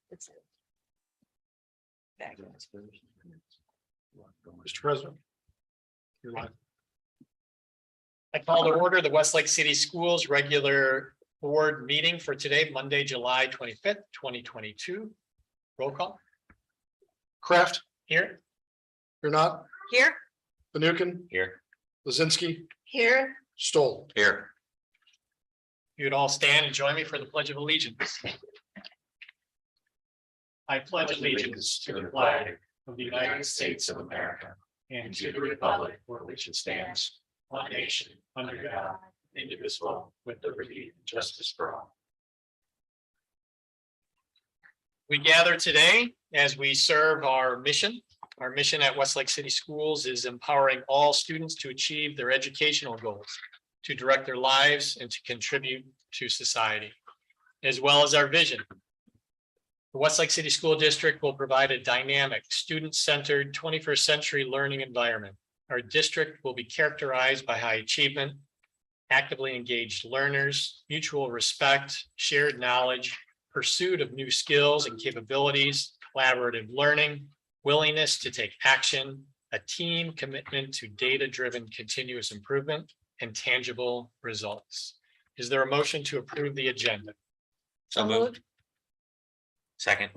It's Mr. President. You're live. I call to order the Westlake City Schools regular board meeting for today, Monday, July 25th, 2022. Roll call Kraft, here. you're not. here. Fanukin, Here. Lizinski, Here. Stoll. Here. You'd all stand and join me for the Pledge of Allegiance. I pledge allegiance to the flag of the United States of America and to the republic for which it stands, one nation, under God, indivisible, with liberty and justice for all. We gather today as we serve our mission. Our mission at Westlake City Schools is empowering all students to achieve their educational goals, to direct their lives, and to contribute to society, as well as our vision. The Westlake City School District will provide a dynamic, student-centered, 21st century learning environment. Our district will be characterized by high achievement, actively engaged learners, mutual respect, shared knowledge, pursuit of new skills and capabilities, collaborative learning, willingness to take action, a team commitment to data-driven continuous improvement, and tangible results. Is there a motion to approve the agenda? So moved. Second.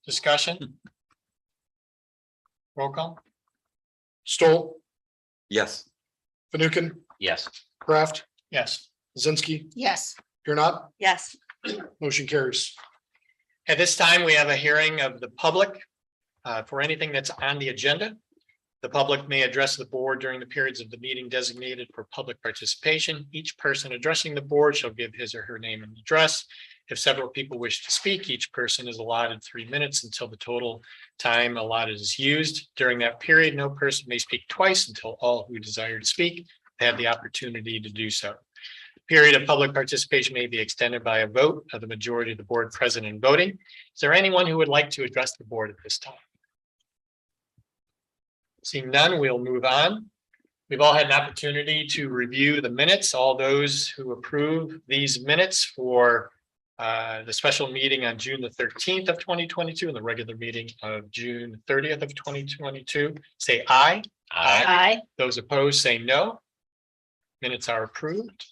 Discussion? Roll call? Stoll, Yes. Fanukin, Yes. Kraft, Yes. Lizinski, Yes. you're not. Yes. Motion carries. At this time, we have a hearing of the public for anything that's on the agenda. The public may address the board during the periods of the meeting designated for public participation. Each person addressing the board shall give his or her name and address. If several people wish to speak, each person is allotted 3 minutes until the total time allotted is used. During that period, no person may speak twice until all who desire to speak have the opportunity to do so. Period of public participation may be extended by a vote of the majority of the board present and voting. Is there anyone who would like to address the board at this time? Seeing none, we'll move on. We've all had an opportunity to review the minutes. All those who approve these minutes for the special meeting on June the 13th of 2022 and the regular meeting of June 30th of 2022, say aye. Aye. Those opposed say no. Minutes are approved.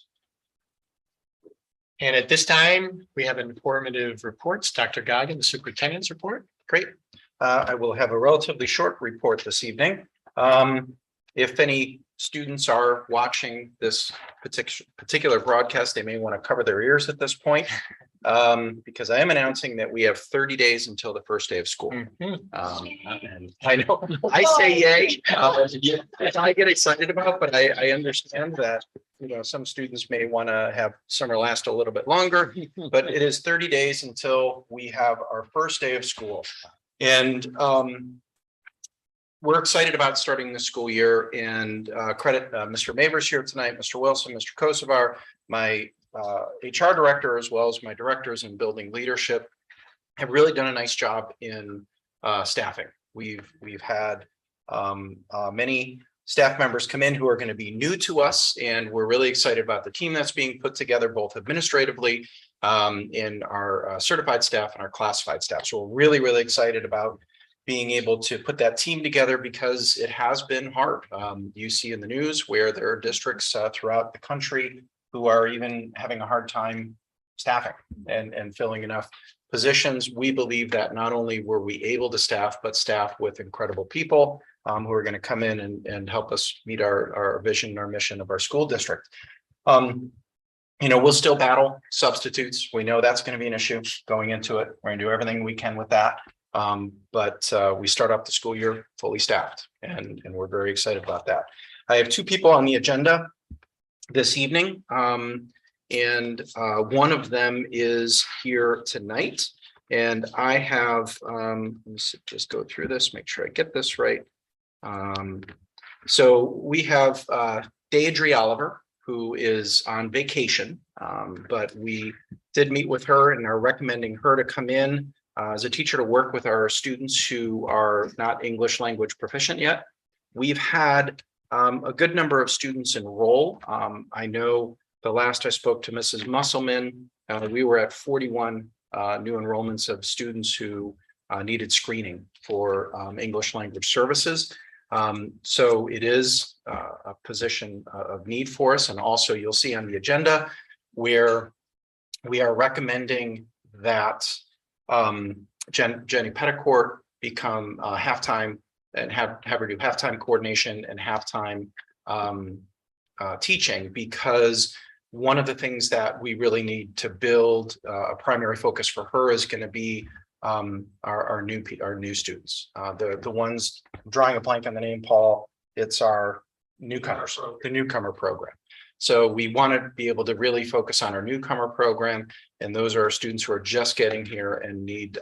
And at this time, we have informative reports. Dr. Goggin, the superintendent's report. Great. I will have a relatively short report this evening. If any students are watching this particular broadcast, they may want to cover their ears at this point, because I am announcing that we have 30 days until the first day of school. And I know I say yay, I get excited about, but I understand that, you know, some students may want to have summer last a little bit longer, but it is 30 days until we have our first day of school. And we're excited about starting the school year, and credit Mr. Mavers here tonight, Mr. Wilson, Mr. Kosovar, my HR director, as well as my directors in building leadership, have really done a nice job in staffing. We've had many staff members come in who are going to be new to us, and we're really excited about the team that's being put together, both administratively in our certified staff and our classified staff. So we're really, really excited about being able to put that team together, because it has been hard. You see in the news where there are districts throughout the country who are even having a hard time staffing and filling enough positions. We believe that not only were we able to staff, but staff with incredible people who are going to come in and help us meet our vision, our mission of our school district. You know, we'll still battle substitutes. We know that's going to be an issue going into it. We're going to do everything we can with that. But we start off the school year fully staffed, and we're very excited about that. I have 2 people on the agenda this evening, and one of them is here tonight. And I have, let me just go through this, make sure I get this right. So we have Deidre Oliver, who is on vacation, but we did meet with her and are recommending her to come in as a teacher to work with our students who are not English language proficient yet. We've had a good number of students enroll. I know the last I spoke to Mrs. Musselman, we were at 41 new enrollments of students who needed screening for English language services. So it is a position of need for us. And also you'll see on the agenda where we are recommending that Jenny Petticourt become halftime and have her do halftime coordination and halftime teaching, because one of the things that we really need to build a primary focus for her is going to be our new students, the ones, I'm drawing a blank on the name, Paul. It's our newcomers, the newcomer program. So we want to be able to really focus on our newcomer program, and those are students who are just getting here and need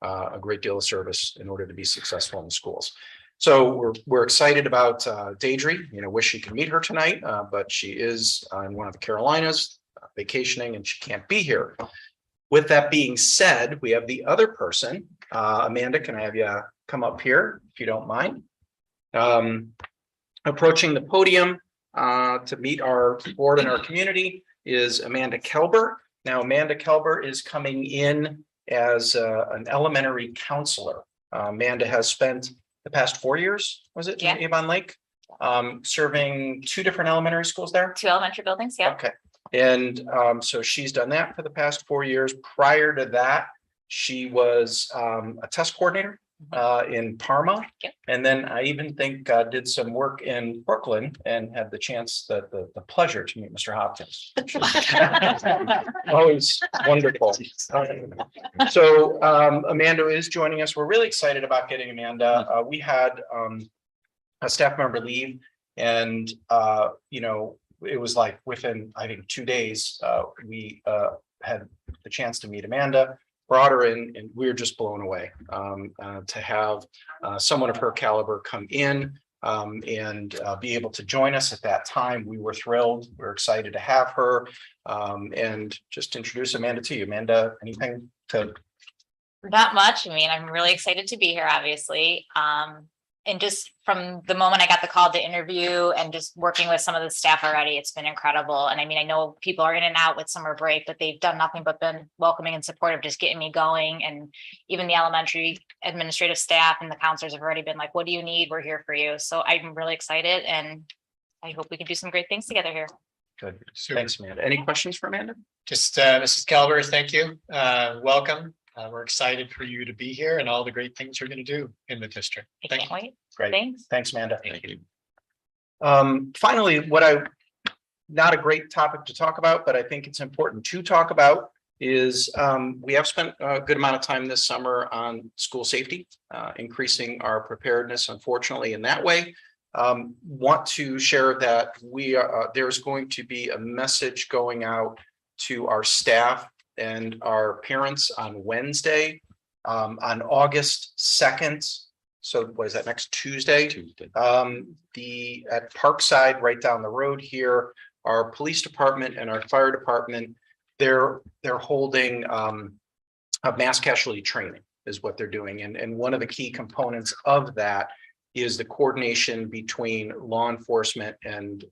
a great deal of service in order to be successful in the schools. So we're excited about Deidre. Wish she could meet her tonight, but she is in one of the Carolinas vacationing and she can't be here. With that being said, we have the other person. Amanda, can I have you come up here if you don't mind? Approaching the podium to meet our board and our community is Amanda Kelber. Now, Amanda Kelber is coming in as an elementary counselor. Amanda has spent the past 4 years, was it, in Avon Lake, serving 2 different elementary schools there? 2 elementary buildings, yeah. Okay. And so she's done that for the past 4 years. Prior to that, she was a test coordinator in Parma. Yep. And then I even think did some work in Brooklyn and had the chance, the pleasure to meet Mr. Hopkins. Always wonderful. So Amanda is joining us. We're really excited about getting Amanda. We had a staff member leave, and it was like within, I think, 2 days, we had the chance to meet Amanda, brought her in, and we were just blown away to have someone of her caliber come in and be able to join us at that time. We were thrilled. We're excited to have her, and just introduce Amanda to you. Amanda, anything to? Not much. I mean, I'm really excited to be here, obviously. And just from the moment I got the call to interview and just working with some of the staff already, it's been incredible. And I mean, I know people are in and out with summer break, but they've done nothing but been welcoming and supportive, just getting me going. And even the elementary administrative staff and the counselors have already been like, what do you need? We're here for you. So I'm really excited, and I hope we can do some great things together here. Good. Thanks, Amanda. Any questions for Amanda? Just Mrs. Calver, thank you. Welcome. We're excited for you to be here and all the great things you're going to do in the district. I can't wait. Great. Thanks. Thanks, Amanda. Thank you. Finally, not a great topic to talk about, but I think it's important to talk about is we have spent a good amount of time this summer on school safety, increasing our preparedness, unfortunately, in that way. Want to share that there's going to be a message going out to our staff and our parents on Wednesday, on August 2nd. So what is that, next Tuesday? At Parkside, right down the road here, our police department and our fire department, they're holding a mass casualty training is what they're doing. And one of the key components of that is the coordination between law enforcement and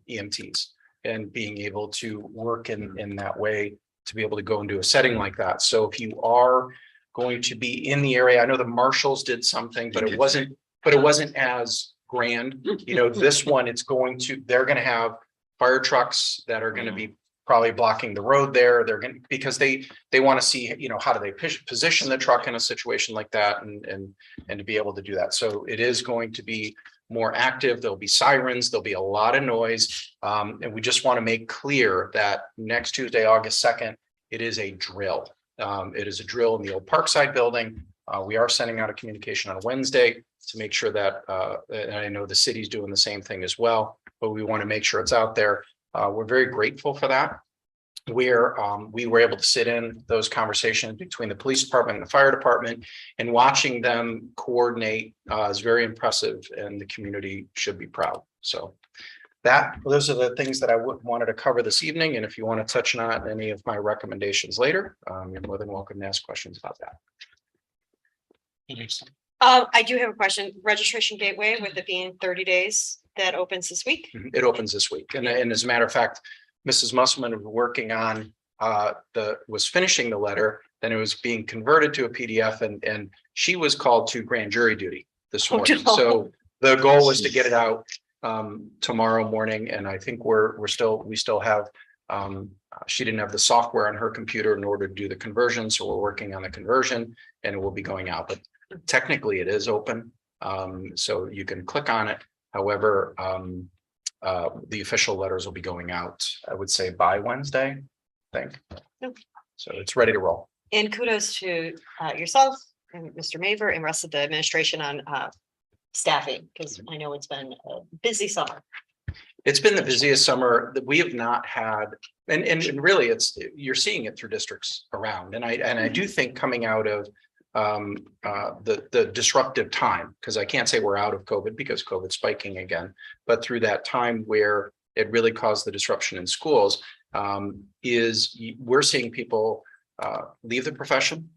EMTs, and being able to work in that way to be able to go into a setting like that. So if you are going to be in the area, I know the marshals did something, but it wasn't as grand. This one, they're going to have fire trucks that are going to be probably blocking the road there. Because they want to see, how do they position the truck in a situation like that, and to be able to do that. So it is going to be more active. There'll be sirens, there'll be a lot of noise. And we just want to make clear that next Tuesday, August 2nd, it is a drill. It is a drill in the old Parkside building. We are sending out a communication on Wednesday to make sure that, and I know the city's doing the same thing as well, but we want to make sure it's out there. We're very grateful for that. Where we were able to sit in those conversations between the police department and the fire department, and watching them coordinate is very impressive, and the community should be proud. So those are the things that I wanted to cover this evening. And if you want to touch on any of my recommendations later, you're more than welcome to ask questions about that. I do have a question. Registration gateway, with it being 30 days, that opens this week? It opens this week. And as a matter of fact, Mrs. Musselman is working on was finishing the letter, then it was being converted to a PDF, and she was called to grand jury duty this Oh, morning. no. So the goal was to get it out tomorrow morning, and I think we still have she didn't have the software on her computer in order to do the conversion, so we're working on the conversion and it will be going out. But technically it is open, so you can click on it. However, the official letters will be going out, I would say, by Wednesday, I think. So it's ready to roll. And kudos to yourself and Mr. Maver and rest of the administration on staffing, because I know it's been a busy summer. It's been the busiest summer that we have not had, and really you're seeing it through districts around. And I do think coming out of the disruptive time, because I can't say we're out of COVID because COVID's spiking again, but through that time where it really caused the disruption in schools, we're seeing people leave the profession.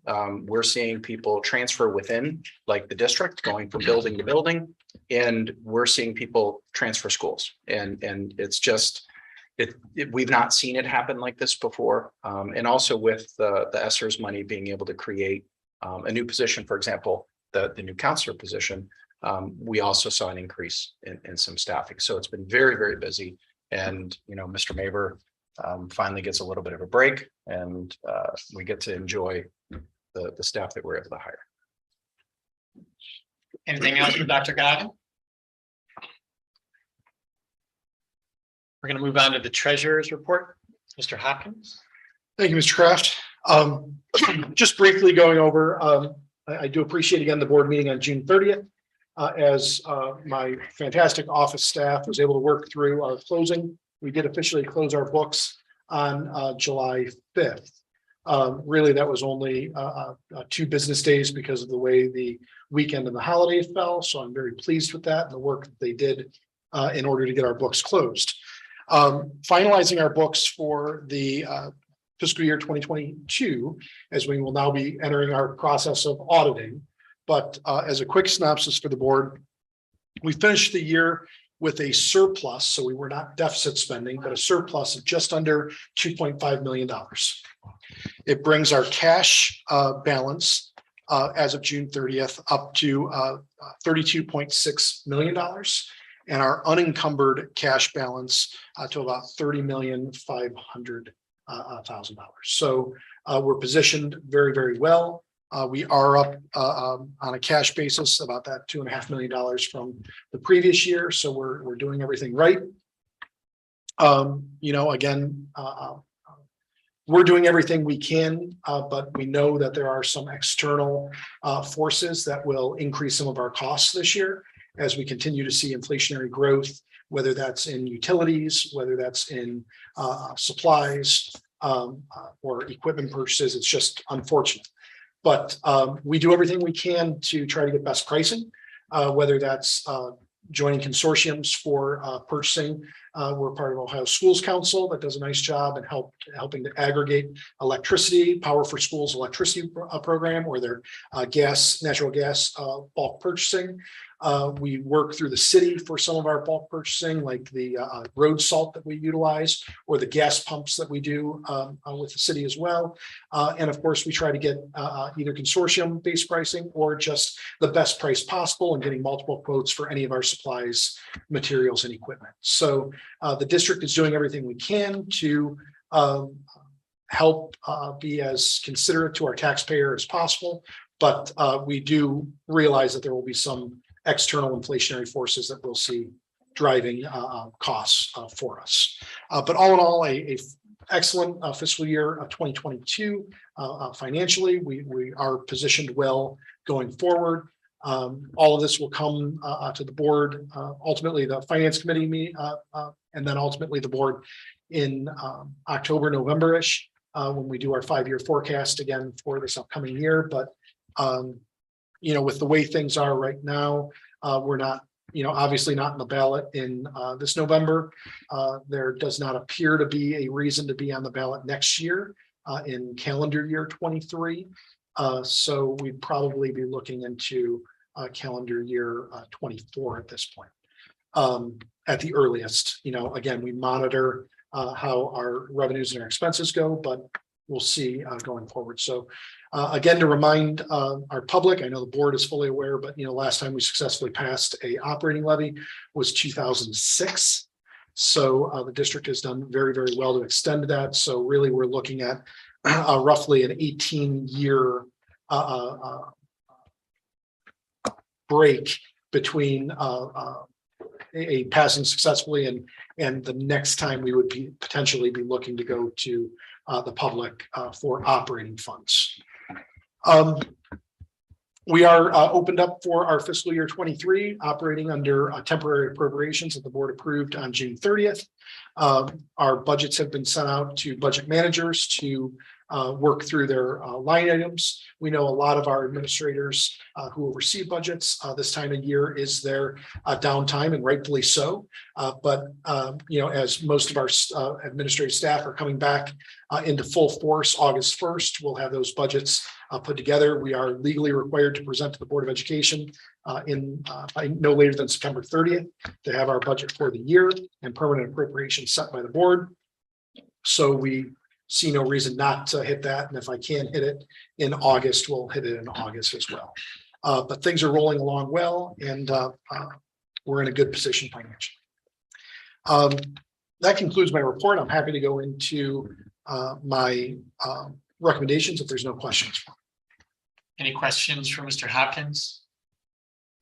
We're seeing people transfer within, like the district, going from building to building, and we're seeing people transfer schools. And it's just, we've not seen it happen like this before. And also with the ESSER's money being able to create a new position, for example, the new counselor position, we also saw an increase in some staffing. So it's been very, very busy. And, Mr. Maver finally gets a little bit of a break, and we get to enjoy the staff that we're able to hire. Anything else for Dr. Godwin? We're going to move on to the treasurer's report. Mr. Hopkins. Thank you, Mr. Kraft. Just briefly going over, I do appreciate again the board meeting on June 30th. As my fantastic office staff was able to work through our closing. We did officially close our books on July 5th. Really, that was only 2 business days because of the way the weekend and the holiday fell. So I'm very pleased with that and the work that they did in order to get our books closed. Finalizing our books for the fiscal year 2022, as we will now be entering our process of auditing. But as a quick synopsis for the board, we finished the year with a surplus. So we were not deficit spending, but a surplus of just under $2.5 million. It brings our cash balance as of June 30th up to $32.6 million. And our unencumbered cash balance to about $30,500,000. So we're positioned very, very well. We are up on a cash basis about that $2.5 million from the previous year. So we're doing everything right. Again, we're doing everything we can, but we know that there are some external forces that will increase some of our costs this year as we continue to see inflationary growth, whether that's in utilities, whether that's in supplies or equipment purchases. It's just unfortunate. But we do everything we can to try to get best pricing, whether that's joining consortiums for purchasing. We're part of Ohio Schools Council that does a nice job in helping to aggregate electricity, Power for Schools electricity program, or their natural gas bulk purchasing. We work through the city for some of our bulk purchasing, like the road salt that we utilize, or the gas pumps that we do with the city as well. And of course, we try to get either consortium-based pricing or just the best price possible and getting multiple quotes for any of our supplies, materials, and equipment. So the district is doing everything we can to help be as considerate to our taxpayer as possible. But we do realize that there will be some external inflationary forces that we'll see driving costs for us. But all in all, a excellent fiscal year 2022 financially. We are positioned well going forward. All of this will come to the board, ultimately the finance committee and then ultimately the board in October, November-ish, when we do our 5-year forecast again for this upcoming year. But with the way things are right now, we're not, obviously not in the ballot in this November. There does not appear to be a reason to be on the ballot next year in calendar year 23. So we'd probably be looking into calendar year 24 at this point. At the earliest, again, we monitor how our revenues and our expenses go, but we'll see going forward. So again, to remind our public, I know the board is fully aware, but last time we successfully passed a operating levy was 2006. So the district has done very, very well to extend that. So really, we're looking at roughly an 18-year break between a passing successfully and the next time we would potentially be looking to go to the public for operating funds. We are opened up for our fiscal year 23, operating under temporary appropriations that the board approved on June 30th. Our budgets have been sent out to budget managers to work through their line items. We know a lot of our administrators who oversee budgets this time of year is their downtime, and rightfully so. But as most of our administrative staff are coming back into full force August 1st, we'll have those budgets put together. We are legally required to present to the Board of Education by no later than September 30th to have our budget for the year and permanent appropriations set by the board. So we see no reason not to hit that. And if I can hit it in August, we'll hit it in August as well. But things are rolling along well, and we're in a good position financially. That concludes my report. I'm happy to go into my recommendations if there's no questions. Any questions for Mr. Hopkins?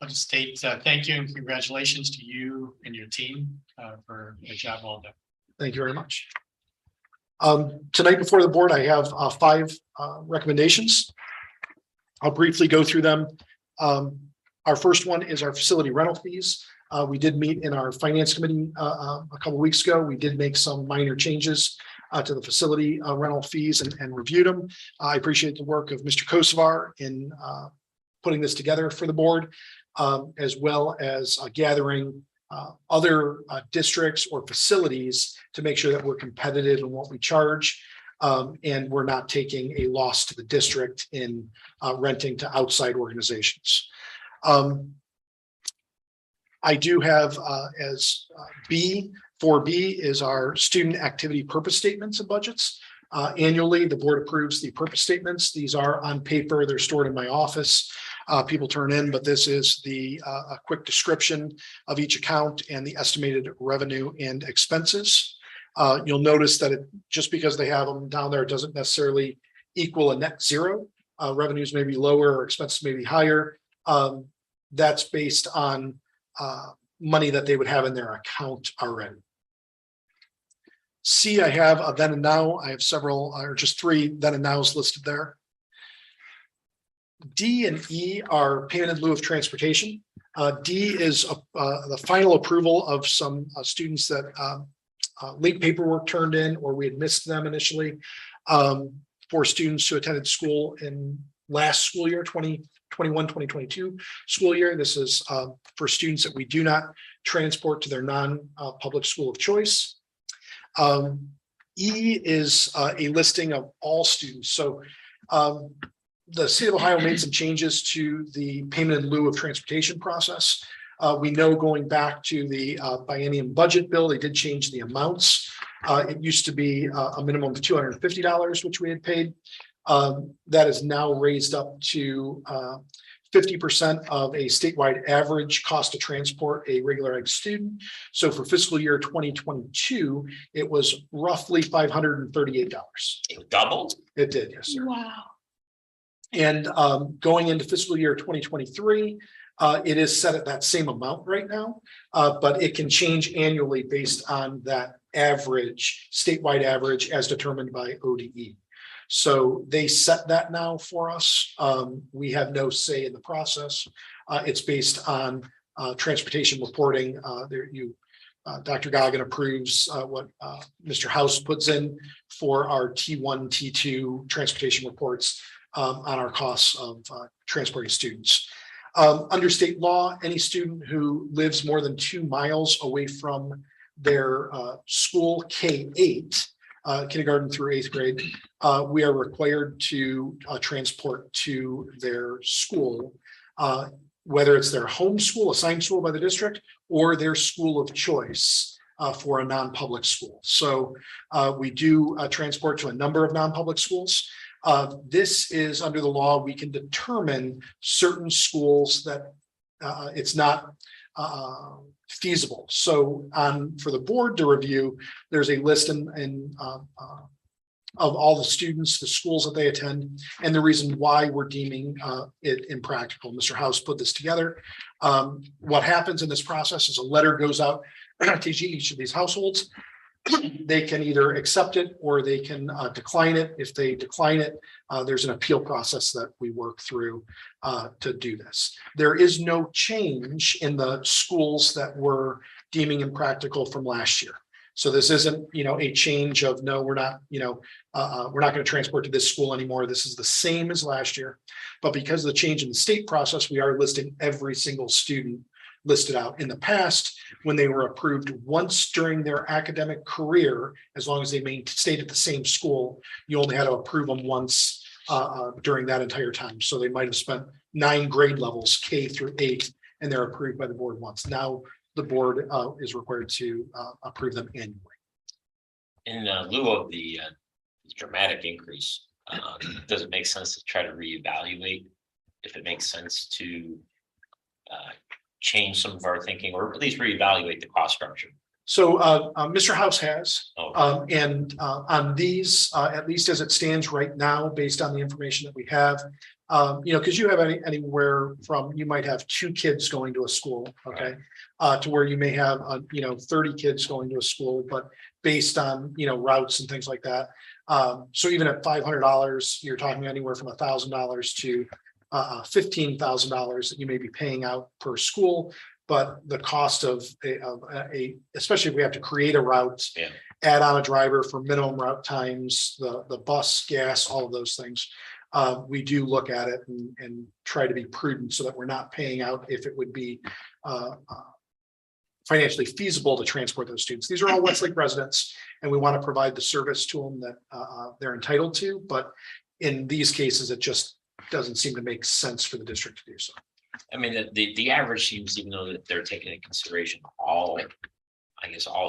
I'll just state thank you and congratulations to you and your team for a job well done. Thank you very much. Tonight before the board, I have 5 recommendations. I'll briefly go through them. Our first one is our facility rental fees. We did meet in our finance committee a couple weeks ago. We did make some minor changes to the facility rental fees and reviewed them. I appreciate the work of Mr. Kosovar in putting this together for the board, as well as gathering other districts or facilities to make sure that we're competitive in what we charge, and we're not taking a loss to the district in renting to outside organizations. I do have as 4B is our student activity purpose statements and budgets. Annually, the board approves the purpose statements. These are on paper. They're stored in my office. People turn in, but this is a quick description of each account and the estimated revenue and expenses. You'll notice that just because they have them down there, it doesn't necessarily equal a net zero. Revenues may be lower or expenses may be higher. That's based on money that they would have in their account already. C, I have a then and now. I have several, or just 3 then and nows listed there. D and E are payment in lieu of transportation. D is the final approval of some students that late paperwork turned in, or we had missed them initially, for students who attended school in last school year, 2021-2022 school year. This is for students that we do not transport to their non-public school of choice. E is a listing of all students. So the state of Ohio made some changes to the payment in lieu of transportation process. We know going back to the biennium budget bill, they did change the amounts. It used to be a minimum of $250, which we had paid. That is now raised up to 50% of a statewide average cost to transport a regular ed student. So for fiscal year 2022, it was roughly $538. It doubled? It did, yes, sir. Wow. And going into fiscal year 2023, it is set at that same amount right now, but it can change annually based on that average, statewide average as determined by ODE. So they set that now for us. We have no say in the process. It's based on transportation reporting. Dr. Goggin approves what Mr. House puts in for our T1, T2 transportation reports on our costs of transporting students. Under state law, any student who lives more than 2 miles away from their school K-8, kindergarten through 8th grade, we are required to transport to their school, whether it's their home school, assigned school by the district, or their school of choice. for a non-public school. So we do transport to a number of non-public schools. This is under the law, we can determine certain schools that it's not feasible. So for the board to review, there's a list of all the students, the schools that they attend, and the reason why we're deeming it impractical. Mr. House put this together. What happens in this process is a letter goes out to each of these households. They can either accept it or they can decline it. If they decline it, there's an appeal process that we work through to do this. There is no change in the schools that we're deeming impractical from last year. So this isn't, a change of no, we're not, we're not going to transport to this school anymore. This is the same as last year. But because of the change in the state process, we are listing every single student listed out. In the past, when they were approved once during their academic career, as long as they stayed at the same school, you only had to approve them once during that entire time. So they might have spent 9 grade levels, K through 8, and they're approved by the board once. Now the board is required to approve them annually. In lieu of the dramatic increase, does it make sense to try to reevaluate if it makes sense to change some of our thinking, or at least reevaluate the cost structure? So Mr. House has, Okay. and on these, at least as it stands right now, based on the information that we have, because you have anywhere from, you might have 2 kids going to a school, okay, to where you may have 30 kids going to a school, but based on routes and things like that. So even at $500, you're talking anywhere from $1,000 to $15,000 that you may be paying out per school. But the cost of especially if we have to create a route, add on a driver for minimum route times, the bus, gas, all of those things. We do look at it and try to be prudent so that we're not paying out if it would be financially feasible to transport those students. These are all Westlake residents, and we want to provide the service to them that they're entitled to. But in these cases, it just doesn't seem to make sense for the district to do so. I mean, the average seems, even though that they're taking into consideration all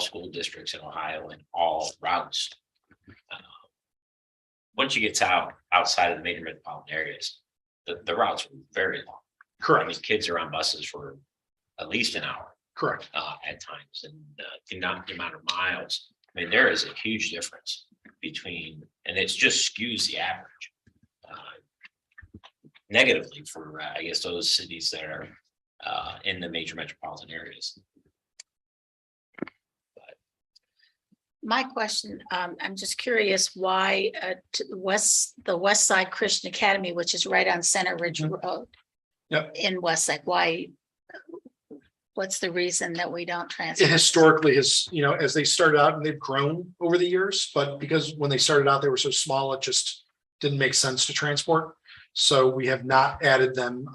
school districts in Ohio and all routes. Once you get outside of the major metropolitan areas, the routes are very long. Correct. I mean, kids are on buses for at least an hour. Correct. At times, and the amount of miles. I mean, there is a huge difference between, and it just skews the average negatively for those cities that are in the major metropolitan areas. My question, I'm just curious why the West Side Christian Academy, which is right on Center Ridge Road. Yep. In Westlake, what's the reason that we don't transfer? It historically has, as they started out, and they've grown over the years, but because when they started out, they were so small, it just didn't make sense to transport. So we have not added them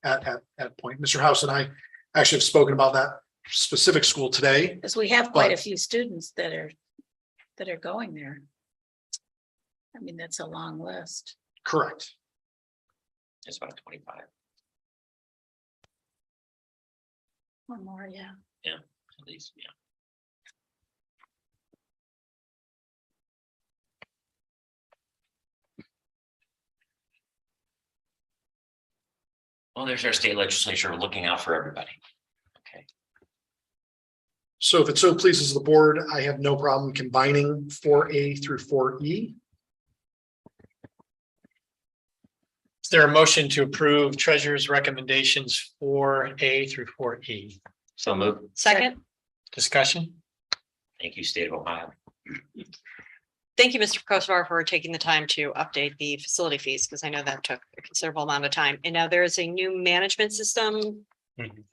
at point. Mr. House and I actually have spoken about that specific school today. Because we have quite a few students that are going there. I mean, that's a long list. Correct. It's about 25. One more, yeah. Yeah, at least, yeah. Well, there's our state legislature looking out for everybody. Okay. So if it so pleases the board, I have no problem combining 4A through 4E. Is there a motion to approve treasurer's recommendations 4A through 4E? So move. Second. Discussion? Thank you, State of Ohio. Thank you, Mr. Kosovar, for taking the time to update the facility fees, because I know that took a considerable amount of time. And now there's a new management system,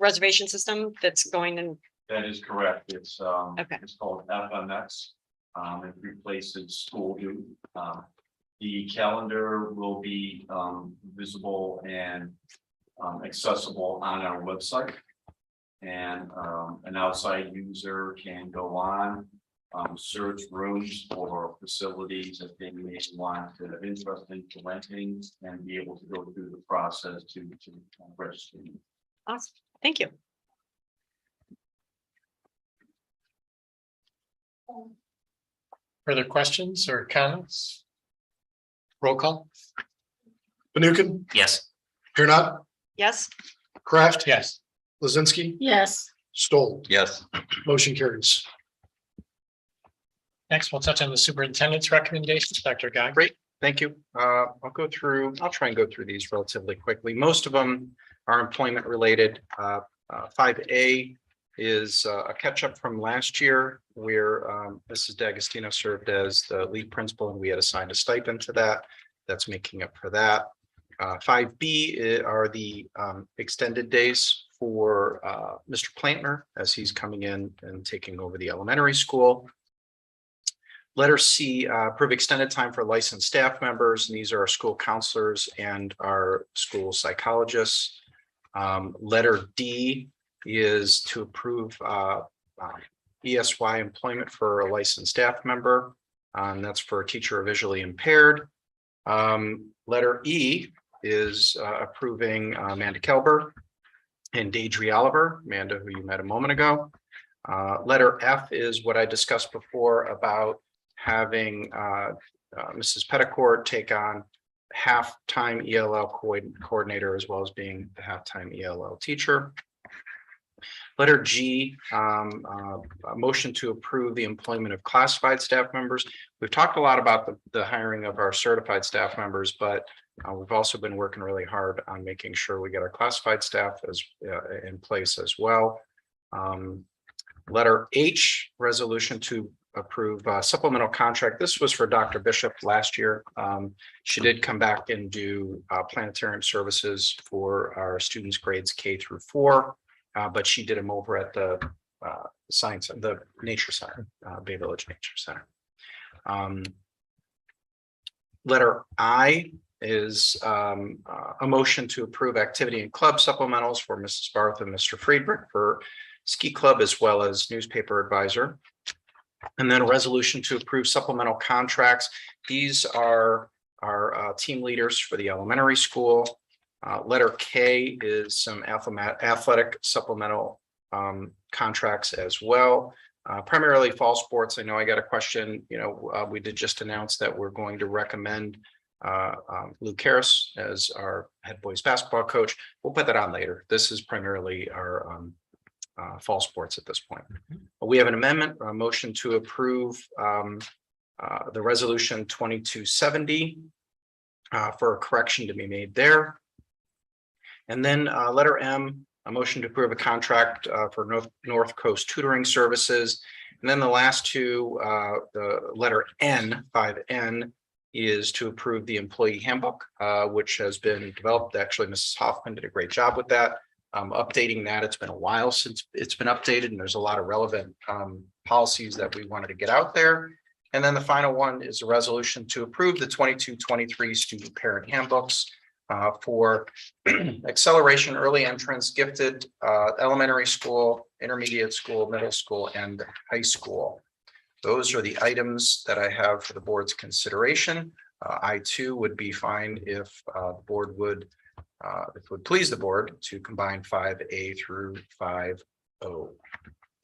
reservation system that's going in. That is correct. It's Okay. it's called FMX. It replaces school due. The calendar will be visible and accessible on our website. And an outside user can go on, search rooms or facilities that they may want to have interest in renting, and be able to go through the process to register. Awesome. Thank you. Further questions or comments? Roll call? Fanukin, Yes. here not, Yes, Kraft, Yes. Lizinski, yes, Stoll, Yes. motion carries. Next, we'll touch on the superintendent's recommendations. Dr. Guy. Great, thank you. I'll try and go through these relatively quickly. Most of them are employment related. 5A is a catch up from last year where Mrs. D'Agostino served as the lead principal and we had assigned a stipend to that. That's making up for that. 5B are the extended days for Mr. Plantner as he's coming in and taking over the elementary school. Letter C, approve extended time for licensed staff members, and these are our school counselors and our school psychologists. Letter D is to approve ESY employment for a licensed staff member. That's for a teacher visually impaired. Letter E is approving Amanda Kelber and Deidre Oliver, Amanda, who you met a moment ago. Letter F is what I discussed before about having Mrs. Petticourt take on half-time ELL coordinator as well as being the half-time ELL teacher. Letter G, a motion to approve the employment of classified staff members. We've talked a lot about the hiring of our certified staff members, but we've also been working really hard on making sure we get our classified staff as in place as well. Letter H, resolution to approve supplemental contract. This was for Dr. Bishop last year. She did come back and do planetarium services for our students grades K through 4, but she did them over at the science, the nature center, Bay Village Nature Center. Letter I is a motion to approve activity and club supplementals for Mrs. Barth and Mr. Friedrich for ski club as well as newspaper advisor. And then a resolution to approve supplemental contracts. These are our team leaders for the elementary school. Letter K is some athletic supplemental contracts as well. Primarily fall sports. I know I got a question, we did just announce that we're going to recommend Luke Harris as our head boys basketball coach. We'll put that on later. This is primarily our fall sports at this point. We have an amendment, a motion to approve the resolution 2270 for a correction to be made there. And then letter M, a motion to approve a contract for North Coast tutoring services. And then the last two, the letter N, 5N, is to approve the employee handbook, which has been developed. Actually, Mrs. Hoffman did a great job with that. Updating that. It's been a while since it's been updated, and there's a lot of relevant policies that we wanted to get out there. And then the final one is a resolution to approve the 22-23 student parent handbooks for acceleration, early entrance, gifted elementary school, intermediate school, middle school, and high school. Those are the items that I have for the board's consideration. I too would be fine if the board would if it would please the board to combine 5A through 5O.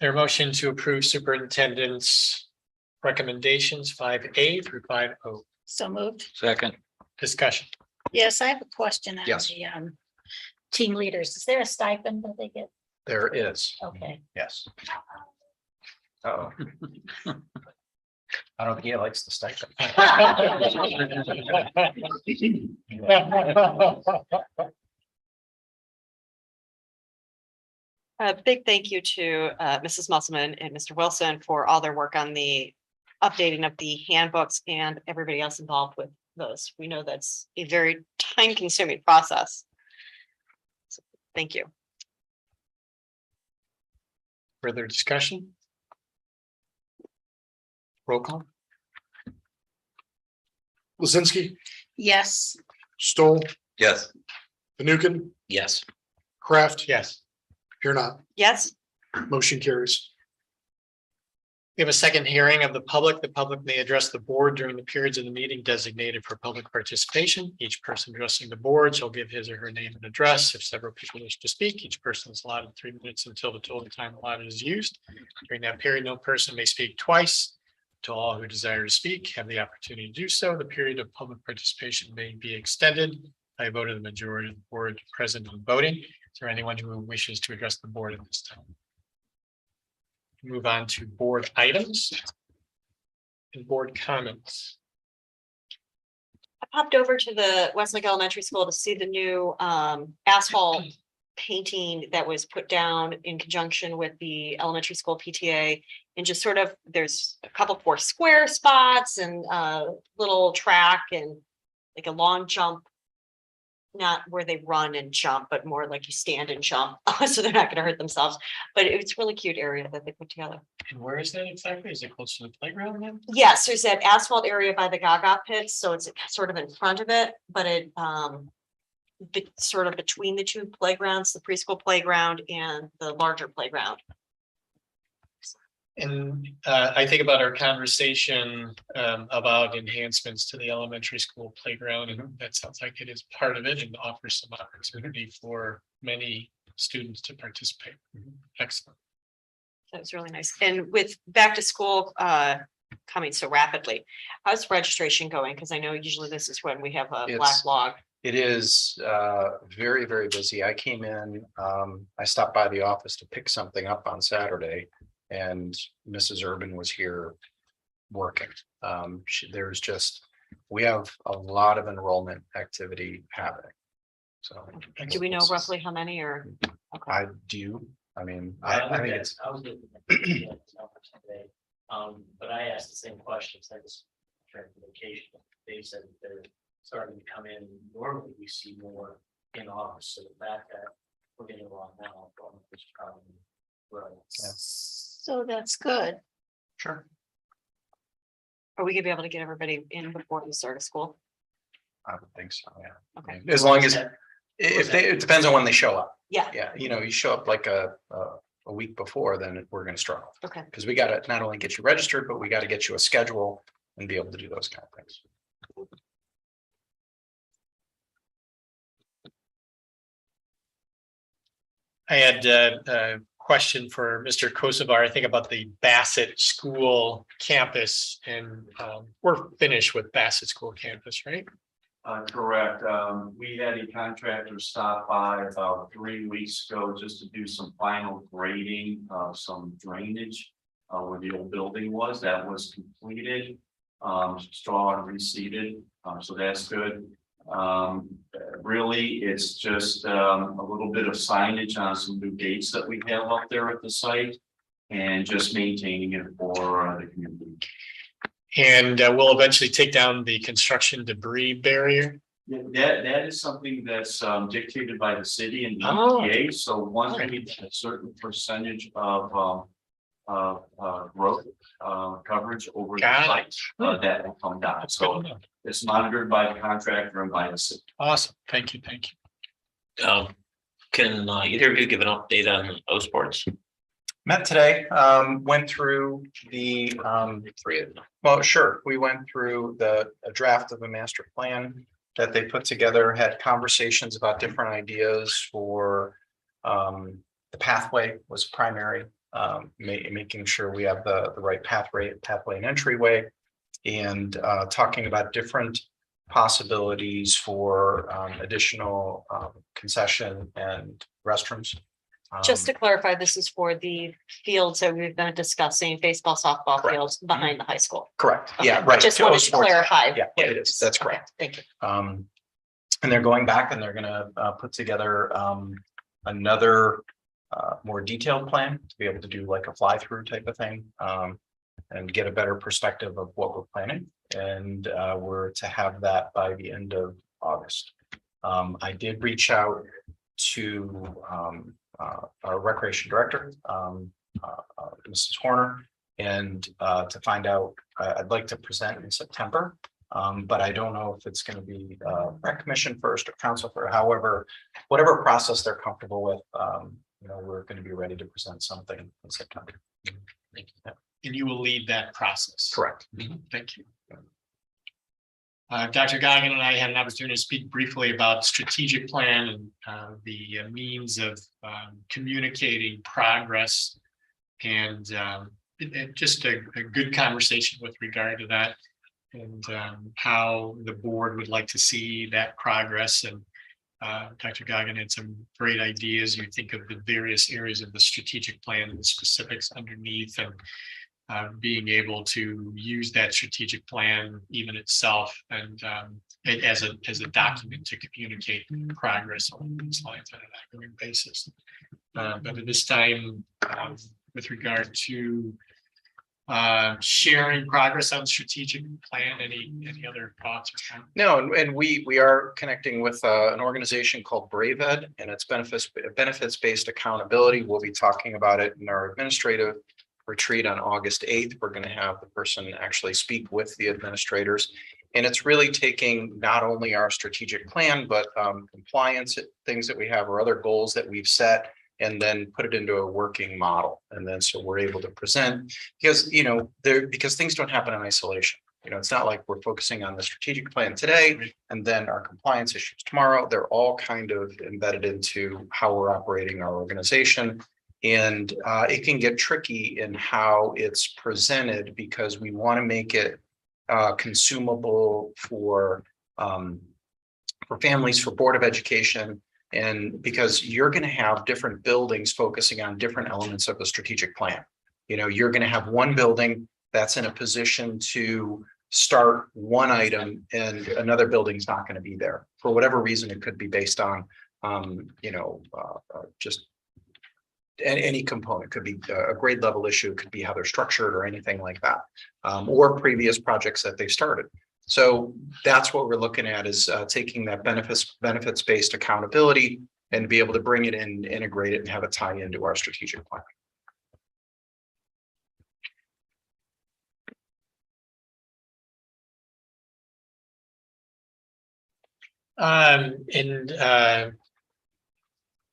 Their motion to approve superintendent's recommendations 5A through 5O. so moved. Second. Discussion. Yes, I have a question on Yes. the team leaders. Is there a stipend that they get? There is, Okay, yes. Uh-oh. I don't think he likes the stipend. a big thank you to Mrs. Musselman and Mr. Wilson for all their work on the updating of the handbooks and everybody else involved with those. We know that's a very time-consuming process. So, thank you. Further discussion? Roll call? Lizinski, yes, Stoll, Yes. Fanukin, Yes. Kraft, Yes. here not, Yes, motion carries. We have a second hearing of the public. The public may address the board during the periods of the meeting designated for public participation. Each person addressing the board shall give his or her name and address. If several people wish to speak, each person is allotted 3 minutes until the total time allotted is used. During that period, no person may speak twice. To all who desire to speak, have the opportunity to do so. The period of public participation may be extended by a vote of the majority of the board present and voting. Is there anyone who wishes to address the board at this time? Move on to board items and board comments. I popped over to the Westlake Elementary School to see the new asphalt painting that was put down in conjunction with the elementary school PTA. And just sort of, there's a couple 4 square spots and a little track and like a long jump. Not where they run and jump, but more like you stand and jump, so they're not gonna hurt themselves. But it's a really cute area that they put together. And where is that exactly? Is it close to the playground then? Yes, there's that asphalt area by the Gaga pits, so it's sort of in front of it, but it sort of between the 2 playgrounds, the preschool playground and the larger playground. And I think about our conversation about enhancements to the elementary school playground, and that sounds like it is part of it and offers some opportunity for many students to participate. Excellent. That was really nice. And with back to school coming so rapidly, how's registration going? Because I know usually this is when we have a black log. It is very, very busy. I came in, I stopped by the office to pick something up on Saturday. And Mrs. Urban was here working. We have a lot of enrollment activity happening. So. Do we know roughly how many or? I do. I mean, I I think it's. was looking at the number today, but I asked the same questions, I was trying to vacation. They said that they're starting to come in. Normally we see more in August, so the fact that we're getting along now, is probably right. So that's good. Sure. Are we gonna be able to get everybody in before the start of school? I would think so, yeah. Okay. As long as, it depends on when they show up. Yeah, Yeah, you show up like a week before, then we're gonna struggle. okay. Because we gotta not only get you registered, but we gotta get you a schedule and be able to do those kind of things. I had a question for Mr. Kosovar. I think about the Bassett School campus, and we're finished with Bassett School campus, right? Correct. We had a contractor stop by about 3 weeks ago just to do some final grading, some drainage where the old building was. That was completed. Straw and reseeded, so that's good. Really, it's just a little bit of signage on some new gates that we have up there at the site, and just maintaining it for the community. And we'll eventually take down the construction debris barrier. That is something that's dictated by the city and the Oh. EPA. So once we get a certain percentage of growth coverage over the Got site, that will come down. That's So good. it's monitored by the contractor and by the city. Awesome. Thank you. Thank you. Can either of you give an update on O Sports? Met today, went through the, 3 of them. well, sure, we went through a draft of a master plan that they put together, had conversations about different ideas for the pathway was primary, making sure we have the right pathway and entryway, and talking about different possibilities for additional concession and restrooms. Just to clarify, this is for the fields that we've been discussing, baseball, softball Correct. fields behind the high school. Correct, Okay, yeah, right. Just wanted to Sports. clarify. Yeah, it is, that's Okay, correct. thank you. And they're going back and they're gonna put together another more detailed plan to be able to do like a fly-through type of thing. And get a better perspective of what we're planning, and we're to have that by the end of August. I did reach out to our recreation director, Mrs. Horner, and to find out, I'd like to present in September. But I don't know if it's going to be rec commission first or council for, however, whatever process they're comfortable with. We're going to be ready to present something in September. Thank you. Yeah. And you will lead that process. Correct. Thank you. Dr. Goggin and I had an opportunity to speak briefly about strategic plan and the means of communicating progress and just a good conversation with regard to that and how the board would like to see that progress. And Dr. Goggin had some great ideas. You think of the various areas of the strategic plan and the specifics underneath, and being able to use that strategic plan even itself and as a document to communicate progress on these lines on an ongoing basis. But at this time, with regard to sharing progress on strategic plan, any other thoughts or comments? No, and we are connecting with an organization called Brave Ed, and it's benefits-based accountability. We'll be talking about it in our administrative retreat on August 8th. We're going to have the person actually speak with the administrators. And it's really taking not only our strategic plan, but compliance things that we have or other goals that we've set, and then put it into a working model. And then so we're able to present because, because things don't happen in isolation. It's not like we're focusing on the strategic plan today and then our compliance issues tomorrow. They're all kind of embedded into how we're operating our organization. And it can get tricky in how it's presented because we want to make it consumable for families, for Board of Education, and because you're going to have different buildings focusing on different elements of the strategic plan. You're going to have one building that's in a position to start one item and another building's not going to be there for whatever reason. It could be based on just any component. Could be a grade level issue, could be how they're structured or anything like that, or previous projects that they've started. So that's what we're looking at is taking that benefits-based accountability and be able to bring it in, integrate it, and have it tie into our strategic plan.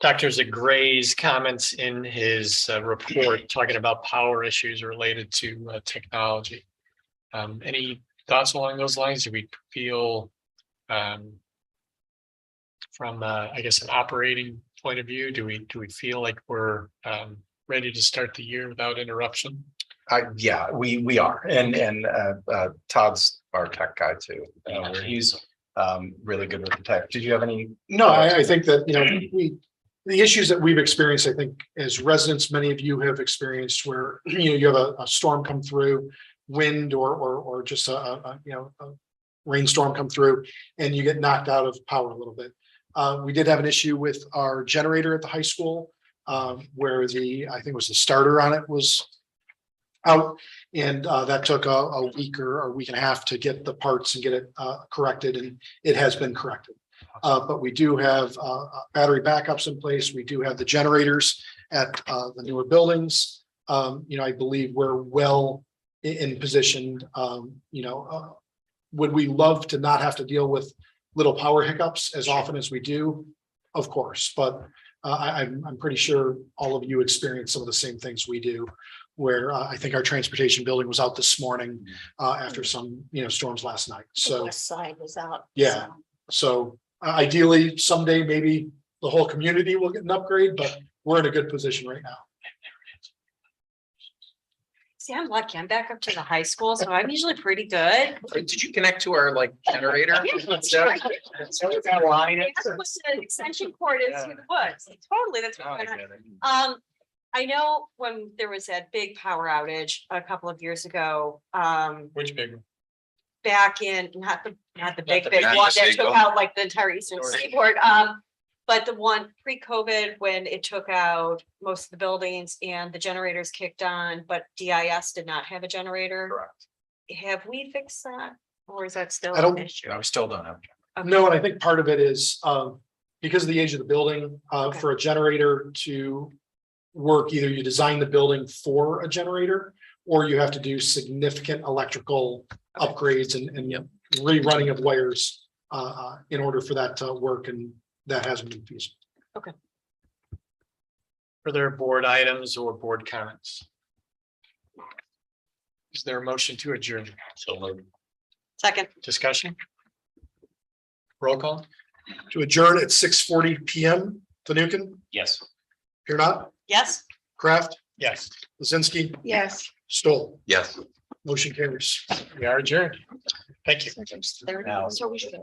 Dr. Zagray's comments in his report talking about power issues related to technology. Any thoughts along those lines? Do we feel from I guess an operating point of view, do we feel like we're ready to start the year without interruption? Yeah, we are, and Todd's our tech guy too. He's really good with the tech. Did you have any? No, I think that, the issues that we've experienced, I think as residents, many of you have experienced where, you have a storm come through, wind or just a rainstorm come through and you get knocked out of power a little bit. We did have an issue with our generator at the high school where I think it was the starter on it was out, and that took a week or a week and a half to get the parts and get it corrected, and it has been corrected. But we do have battery backups in place. We do have the generators at the newer buildings. I believe we're well in position. Would we love to not have to deal with little power hiccups as often as we do? Of course, but I'm pretty sure all of you experience some of the same things we do, where I think our transportation building was out this morning after some, storms last night. The So west side was out. yeah. So ideally, someday, maybe the whole community will get an upgrade, but we're in a good position right now. See, I'm lucky. I'm back up to the high school, so I'm usually pretty good. Did you connect to our generator? An extension cord is through the woods. Totally, that's what's going on. I know when there was that big power outage a couple of years ago, Which big one? back in, not the big the one big that big took one. out like the entire eastern seaboard. But the one pre-COVID when it took out most of the buildings and the generators kicked on, but DIS did not have a generator. Correct. Have we fixed that? Or is that still I don't- an issue? No, we still don't have. No, and I think part of it is because of the age of the building, Okay. for a generator to work, either you design the building for a generator or you have to do significant electrical upgrades and rerunning of wires in order for that to work, and that hasn't been feasible. Further board items or board comments? Is there a motion to adjourn? So moved. Second, Discussion? Roll call? To adjourn at 6:40 PM. Fanukin, Yes. here not, yes? Kraft, Yes, Lizinski, Yes. Stoll. Yes. Motion carries. we are adjourned. Thank you. So we should.